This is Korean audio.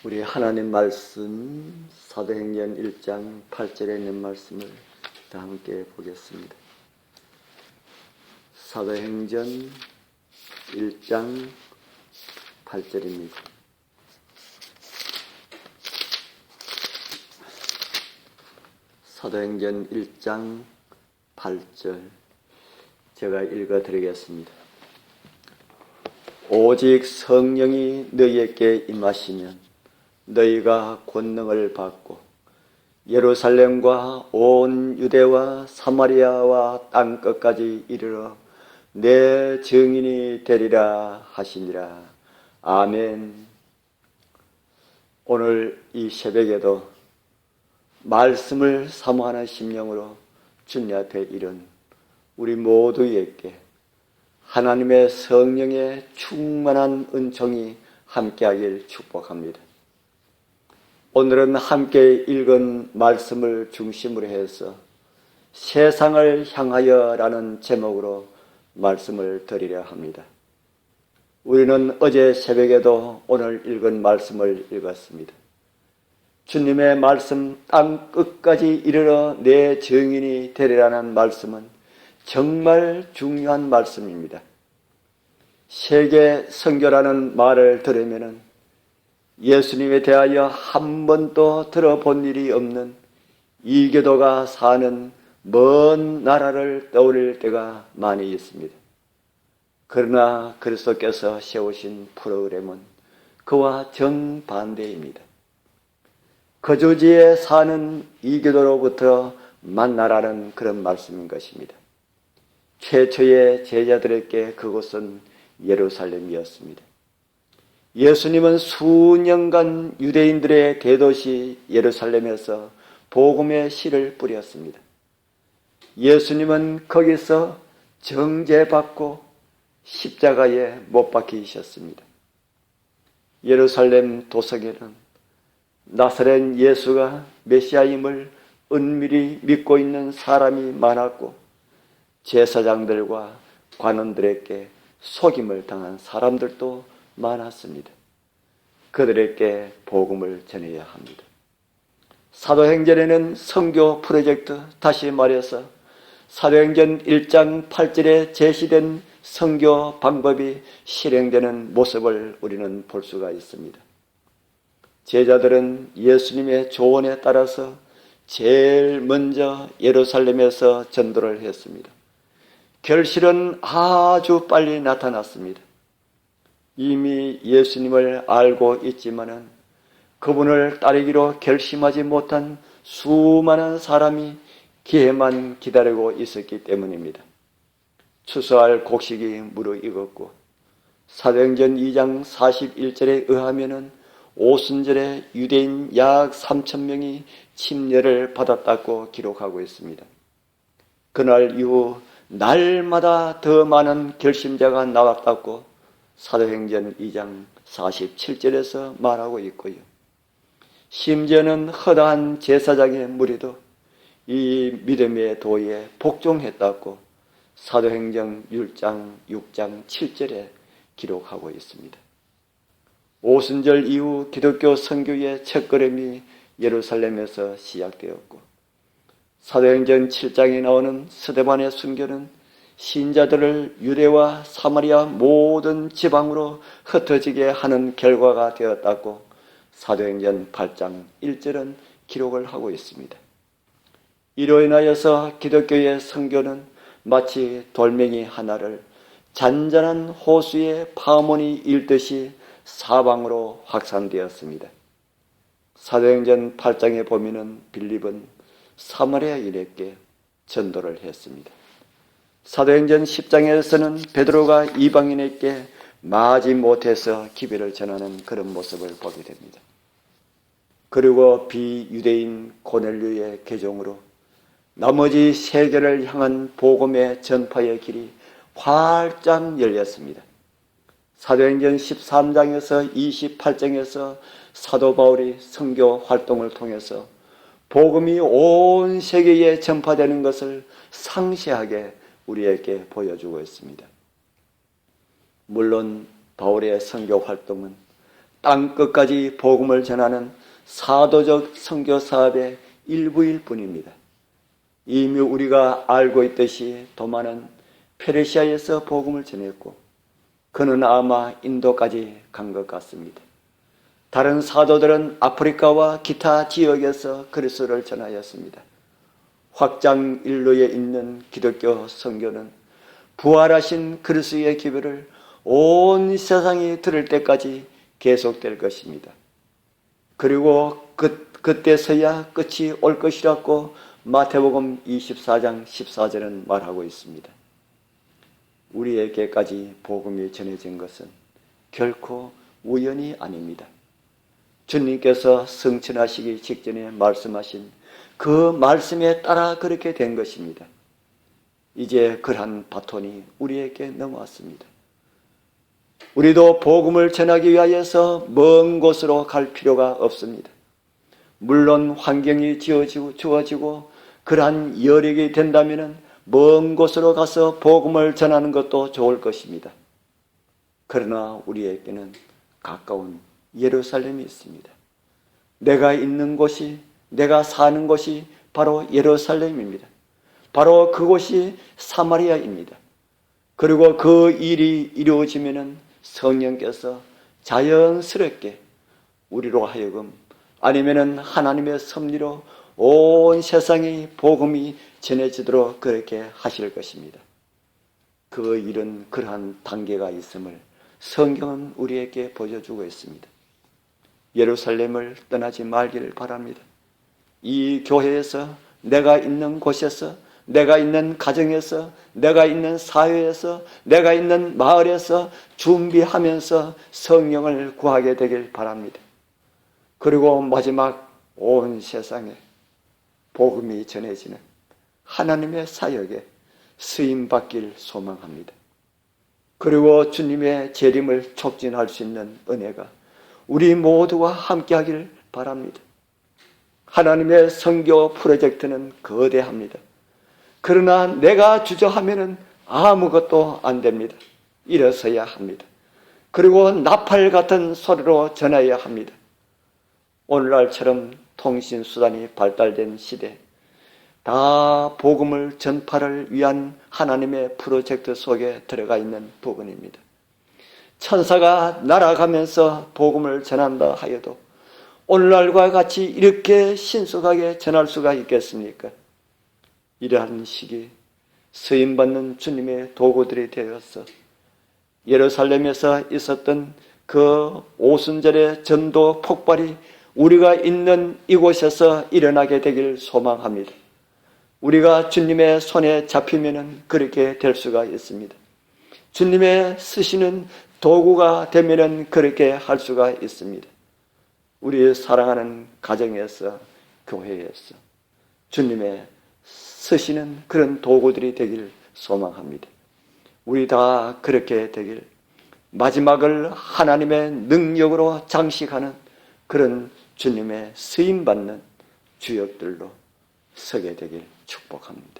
우리 하나님 말씀 사도행전 1장 8절에 있는 말씀을 다 함께 보겠습니다. 사도행전 1장 8절입니다. 사도행전 1장 8절 제가 읽어드리겠습니다. 오직 성령이 너희에게 임하시면 너희가 권능을 받고 예루살렘과 온 유대와 사마리아와 땅끝까지 이르러 내 증인이 되리라 하시니라. 아멘. 오늘 이 새벽에도 말씀을 사모하는 심령으로 주님 앞에 이른 우리 모두에게 하나님의 성령의 충만한 은총이 함께하길 축복합니다. 오늘은 함께 읽은 말씀을 중심으로 해서 세상을 향하여 라는 제목으로 말씀을 드리려 합니다. 우리는 어제 새벽에도 오늘 읽은 말씀을 읽었습니다. 주님의 말씀 땅 끝까지 이르러 내 증인이 되리라는 말씀은 정말 중요한 말씀입니다. 세계 선교라는 말을 들으면 예수님에 대하여 한 번도 들어본 일이 없는 이교도가 사는 먼 나라를 떠올릴 때가 많이 있습니다. 그러나 그리스도께서 세우신 프로그램은 그와 정반대입니다. 거주지에 사는 이교도로부터 만나라는 그런 말씀인 것입니다. 최초의 제자들에게 그곳은 예루살렘이었습니다. 예수님은 수년간 유대인들의 대도시 예루살렘에서 복음의 씨를 뿌렸습니다. 예수님은 거기서 정죄받고 십자가에 못 박히셨습니다. 예루살렘 도성에는 나사렛 예수가 메시아임을 은밀히 믿고 있는 사람이 많았고 제사장들과 관원들에게 속임을 당한 사람들도 많았습니다. 그들에게 복음을 전해야 합니다. 사도행전에는 선교 프로젝트, 다시 말해서 사도행전 1장 8절에 제시된 선교 방법이 실행되는 모습을 우리는 볼 수가 있습니다. 제자들은 예수님의 조언에 따라서 제일 먼저 예루살렘에서 전도를 했습니다. 결실은 아주 빨리 나타났습니다. 이미 예수님을 알고 있지만은 그분을 따르기로 결심하지 못한 수많은 사람이 기회만 기다리고 있었기 때문입니다. 추수할 곡식이 무르익었고 사도행전 2장 41절에 의하면은 오순절에 유대인 약 3,000명이 침례를 받았다고 기록하고 있습니다. 그날 이후 날마다 더 많은 결심자가 나왔다고 사도행전 2장 47절에서 말하고 있고요. 심지어는 허다한 제사장의 무리도 이 믿음의 도에 복종했다고 사도행전 6장 7절에 기록하고 있습니다. 오순절 이후 기독교 선교의 첫걸음이 예루살렘에서 시작되었고 사도행전 7장에 나오는 스데반의 순교는 신자들을 유대와 사마리아 모든 지방으로 흩어지게 하는 결과가 되었다고 사도행전 8장 1절은 기록을 하고 있습니다. 이로 인하여서 기독교의 선교는 마치 돌멩이 하나를 잔잔한 호수에 파문이 일듯이 사방으로 확산되었습니다. 사도행전 8장에 보면은 빌립은 사마리아인에게 전도를 했습니다. 사도행전 10장에서는 베드로가 이방인에게 마지못해서 기별을 전하는 그런 모습을 보게 됩니다. 그리고 비유대인 고넬료의 계종으로 나머지 세계를 향한 복음의 전파의 길이 활짝 열렸습니다. 사도행전 13장에서 28장에서 사도 바울이 선교 활동을 통해서 복음이 온 세계에 전파되는 것을 상세하게 우리에게 보여주고 있습니다. 물론 바울의 선교 활동은 땅끝까지 복음을 전하는 사도적 선교 사업의 일부일 뿐입니다. 이미 우리가 알고 있듯이 도마는 페르시아에서 복음을 전했고 그는 아마 인도까지 간 것 같습니다. 다른 사도들은 아프리카와 기타 지역에서 그리스도를 전하였습니다. 확장 인류에 있는 기독교 선교는 부활하신 그리스도의 기별을 온 세상이 들을 때까지 계속될 것입니다. 그리고 그때서야 끝이 올 것이라고 마태복음 24장 14절은 말하고 있습니다. 우리에게까지 복음이 전해진 것은 결코 우연이 아닙니다. 주님께서 승천하시기 직전에 말씀하신 그 말씀에 따라 그렇게 된 것입니다. 이제 그러한 바톤이 우리에게 넘어왔습니다. 우리도 복음을 전하기 위하여서 먼 곳으로 갈 필요가 없습니다. 물론 환경이 주어지고 그러한 여력이 된다면 먼 곳으로 가서 복음을 전하는 것도 좋을 것입니다. 그러나 우리에게는 가까운 예루살렘이 있습니다. 내가 있는 곳이, 내가 사는 곳이 바로 예루살렘입니다. 바로 그곳이 사마리아입니다. 그리고 그 일이 이루어지면 성령께서 자연스럽게 우리로 하여금 아니면 하나님의 섭리로 온 세상에 복음이 전해지도록 그렇게 하실 것입니다. 그 일은 그러한 단계가 있음을 성경은 우리에게 보여주고 있습니다. 예루살렘을 떠나지 말기를 바랍니다. 이 교회에서, 내가 있는 곳에서, 내가 있는 가정에서, 내가 있는 사회에서, 내가 있는 마을에서 준비하면서 성령을 구하게 되길 바랍니다. 그리고 마지막 온 세상에 복음이 전해지는 하나님의 사역에 쓰임받길 소망합니다. 그리고 주님의 재림을 촉진할 수 있는 은혜가 우리 모두와 함께하길 바랍니다. 하나님의 선교 프로젝트는 거대합니다. 그러나 내가 주저하면 아무것도 안 됩니다. 일어서야 합니다. 그리고 나팔 같은 소리로 전해야 합니다. 오늘날처럼 통신수단이 발달된 시대, 다 복음을 전파를 위한 하나님의 프로젝트 속에 들어가 있는 부분입니다. 천사가 날아가면서 복음을 전한다 하여도 오늘날과 같이 이렇게 신속하게 전할 수가 있겠습니까? 이러한 시기 쓰임받는 주님의 도구들이 되어서 예루살렘에서 있었던 그 오순절의 전도 폭발이 우리가 있는 이곳에서 일어나게 되길 소망합니다. 우리가 주님의 손에 잡히면 그렇게 될 수가 있습니다. 주님의 쓰시는 도구가 되면 그렇게 할 수가 있습니다. 우리 사랑하는 가정에서, 교회에서 주님의 쓰시는 그런 도구들이 되길 소망합니다. 우리 다 그렇게 되길, 마지막을 하나님의 능력으로 장식하는 그런 주님의 쓰임받는 주역들로 서게 되길 축복합니다.